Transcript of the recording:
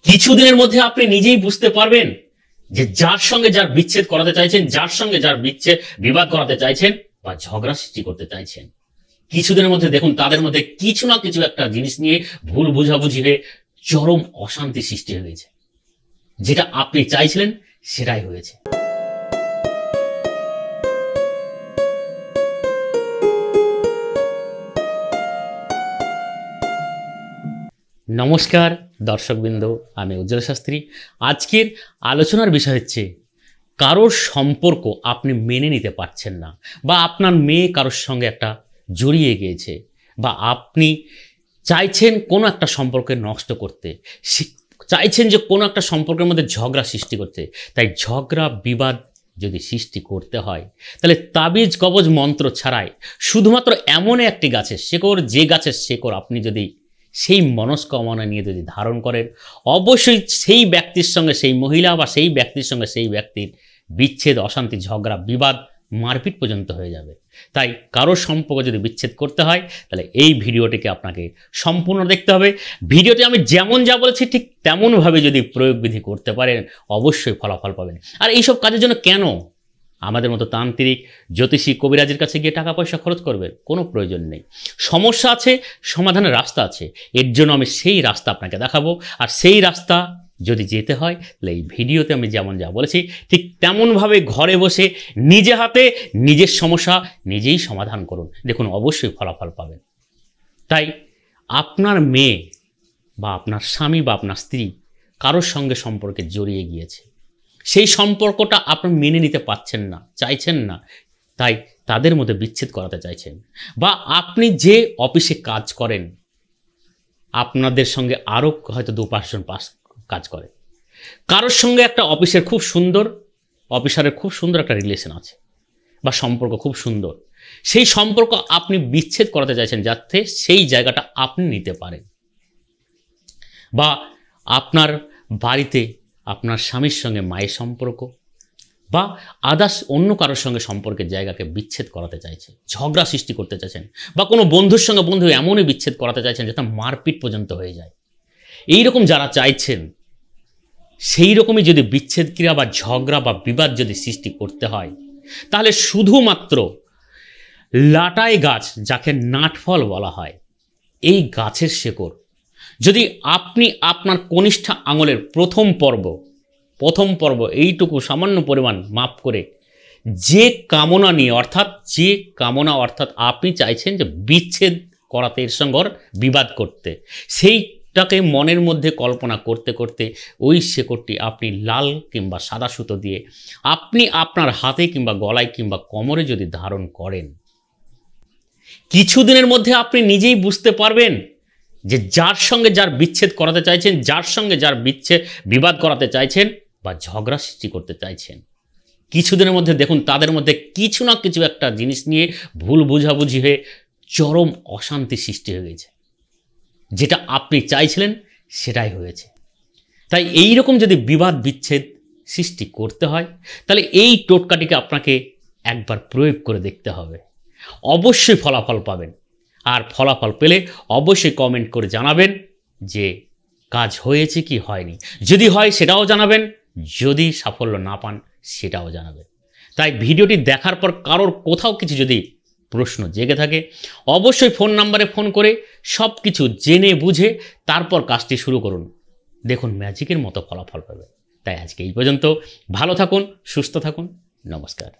কিছুদিনের মধ্যে আপনি নিজেই বুঝতে পারবেন যে যার সঙ্গে যার বিচ্ছেদ করাতে চাইছেন, যার সঙ্গে যার বিবাদ করাতে চাইছেন বা ঝগড়া সৃষ্টি করতে চাইছেন, কিছুদিনের মধ্যে দেখুন তাদের মধ্যে কিছু না কিছু একটা জিনিস নিয়ে ভুল বোঝাবুঝি হয়ে চরম অশান্তি সৃষ্টি হয়েছে। যেটা আপনি চাইছিলেন সেটাই হয়েছে। নমস্কার দর্শকবৃন্দ, আমি উজ্জ্বল শাস্ত্রী। আজকের আলোচনার বিষয় হচ্ছে কারোর সম্পর্ক আপনি মেনে নিতে পারছেন না, বা আপনার মেয়ে কারোর সঙ্গে একটা জড়িয়ে গিয়েছে, বা আপনি চাইছেন কোনো একটা সম্পর্কে নষ্ট করতে, চাইছেন যে কোনো একটা সম্পর্কের মধ্যে ঝগড়া সৃষ্টি করতে। তাই ঝগড়া বিবাদ যদি সৃষ্টি করতে হয় তাহলে তাবিজ কবজ মন্ত্র ছাড়াই শুধুমাত্র এমন একটি গাছের শেকড়, যে গাছের শেকড় আপনি যদি সেই মনস্কামনা নিয়ে যদি ধারণ করেন, অবশ্যই সেই ব্যক্তির সঙ্গে, সেই মহিলা বা সেই ব্যক্তির সঙ্গে সেই ব্যক্তির বিচ্ছেদ, অশান্তি, ঝগড়া, বিবাদ, মারপিট পর্যন্ত হয়ে যাবে। তাই কারোর সম্পর্ক যদি বিচ্ছেদ করতে হয় তাহলে এই ভিডিওটিকে আপনাকে সম্পূর্ণ দেখতে হবে। ভিডিওটি আমি যেমন যা বলেছি ঠিক তেমনভাবে যদি প্রয়োগবিধি করতে পারেন অবশ্যই ফলাফল পাবেন। আর এইসব কাজের জন্য কেন আমাদের মতো তান্ত্রিক, জ্যোতিষী, কবিরাজের কাছে গিয়ে টাকা পয়সা খরচ করবেন? কোনো প্রয়োজন নেই। সমস্যা আছে, সমাধানের রাস্তা আছে। এর জন্য আমি সেই রাস্তা আপনাকে দেখাবো। আর সেই রাস্তা যদি যেতে হয় তাহলে এই ভিডিওতে আমি যেমন যা বলেছি ঠিক তেমনভাবে ঘরে বসে নিজে হাতে নিজের সমস্যা নিজেই সমাধান করুন। দেখুন অবশ্যই ফলাফল পাবেন। তাই আপনার মেয়ে বা আপনার স্বামী বা আপনার স্ত্রী কারোর সঙ্গে সম্পর্কে জড়িয়ে গিয়েছে, সেই সম্পর্কটা আপনি মেনে নিতে পারছেন না, চাইছেন না, তাই তাদের মধ্যে বিচ্ছেদ করাতে চাইছেন। বা আপনি যে অফিসে কাজ করেন, আপনাদের সঙ্গে আরও হয়তো 2-5 জন কাজ করে, কারোর সঙ্গে একটা অফিসের খুব সুন্দর, অফিসারের খুব সুন্দর একটা রিলেশন আছে বা সম্পর্ক খুব সুন্দর, সেই সম্পর্ক আপনি বিচ্ছেদ করাতে চাইছেন যাতে সেই জায়গাটা আপনি নিতে পারেন। বা আপনার বাড়িতে আপনার স্বামীর সঙ্গে মায়ের সম্পর্ক বা আদার্স অন্য কারোর সঙ্গে সম্পর্কের জায়গাকে বিচ্ছেদ করাতে চাইছে, ঝগড়া সৃষ্টি করতে চাইছেন, বা কোনো বন্ধুর সঙ্গে বন্ধু এমনই বিচ্ছেদ করাতে চাইছেন যাতে মারপিট পর্যন্ত হয়ে যায়। এই রকম যারা চাইছেন, সেই রকমই যদি বিচ্ছেদ ক্রিয়া বা ঝগড়া বা বিবাদ যদি সৃষ্টি করতে হয় তাহলে শুধুমাত্র লাটাই গাছ, যাকে নাটফল বলা হয়, এই গাছের শেকড় যদি আপনি আপনার কনিষ্ঠ আঙুলের প্রথম পর্ব এইটুকু সামান্য পরিমাণ মাপ করে যে কামনা নিয়ে, অর্থাৎ আপনি চাইছেন যে বিচ্ছেদ করাতে, এর সঙ্গে বিবাদ করতে, সেইটাকে মনের মধ্যে কল্পনা করতে করতে ওই শেকড়টি আপনি লাল কিংবা সাদা সুতো দিয়ে আপনি আপনার হাতে কিংবা গলায় কিংবা কোমরে যদি ধারণ করেন, কিছুদিনের মধ্যে আপনি নিজেই বুঝতে পারবেন যে যার সঙ্গে যার বিচ্ছেদ করাতে চাইছেন, যার সঙ্গে যার বিবাদ করাতে চাইছেন বা ঝগড়া সৃষ্টি করতে চাইছেন, কিছুদিনের মধ্যে দেখুন তাদের মধ্যে কিছু না কিছু একটা জিনিস নিয়ে ভুল বোঝাবুঝি হয়ে চরম অশান্তি সৃষ্টি হয়ে গেছে। যেটা আপনি চাইছিলেন সেটাই হয়েছে। তাই এই রকম যদি বিবাদ বিচ্ছেদ সৃষ্টি করতে হয় তাহলে এই টোটকাটিকে আপনাকে একবার প্রয়োগ করে দেখতে হবে। অবশ্যই ফলাফল পাবেন। আর ফলাফল পেলে অবশ্যই কমেন্ট করে জানাবেন যে কাজ হয়েছে কি হয়নি। যদি হয় সেটাও জানাবেন, যদি সাফল্য না পান সেটাও জানাবেন। তাই ভিডিওটি দেখার পর কারোর কোথাও কিছু যদি প্রশ্ন জেগে থাকে অবশ্যই ফোন নাম্বারে ফোন করে সব কিছু জেনে বুঝে তারপর কাজটি শুরু করুন। দেখুন ম্যাজিকের মতো ফলাফল পাবে। তাই আজকে এই পর্যন্ত। ভালো থাকুন, সুস্থ থাকুন। নমস্কার।